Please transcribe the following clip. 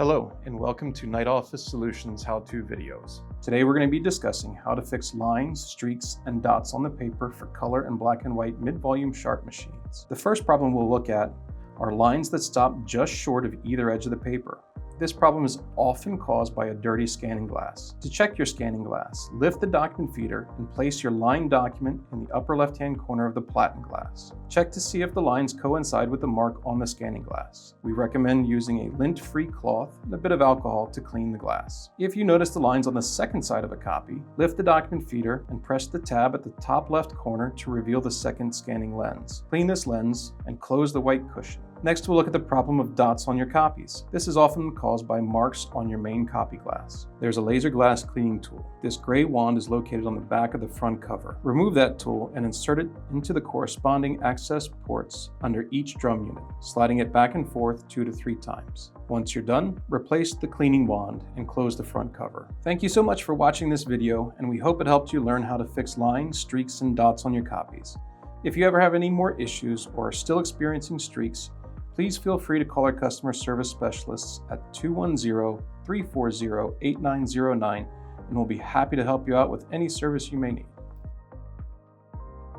Hello, and welcome to Night Office Solutions how-to videos. Today we're going to be discussing how to fix lines, streaks, and dots on the paper for color and black and white mid-volume sharp machines. The first problem we'll look at are lines that stop just short of either edge of the paper. This problem is often caused by a dirty scanning glass. To check your scanning glass, lift the document feeder and place your line document in the upper left-hand corner of the platen glass. Check to see if the lines coincide with the mark on the scanning glass. We recommend using a lint-free cloth and a bit of alcohol to clean the glass. If you notice the lines on the second side of a copy, lift the document feeder and press the tab at the top left corner to reveal the second scanning lens. Clean this lens and close the white cushion. Next, we'll look at the problem of dots on your copies. This is often caused by marks on your main copy glass. There's a laser glass cleaning tool. This gray wand is located on the back of the front cover. Remove that tool and insert it into the corresponding access ports under each drum unit, sliding it back and forth 2 to 3 times. Once you're done, replace the cleaning wand and close the front cover. Thank you so much for watching this video, and we hope it helped you learn how to fix lines, streaks, and dots on your copies. If you ever have any more issues or are still experiencing streaks, please feel free to call our customer service specialists at 210-340-8909, and we'll be happy to help you out with any service you may need.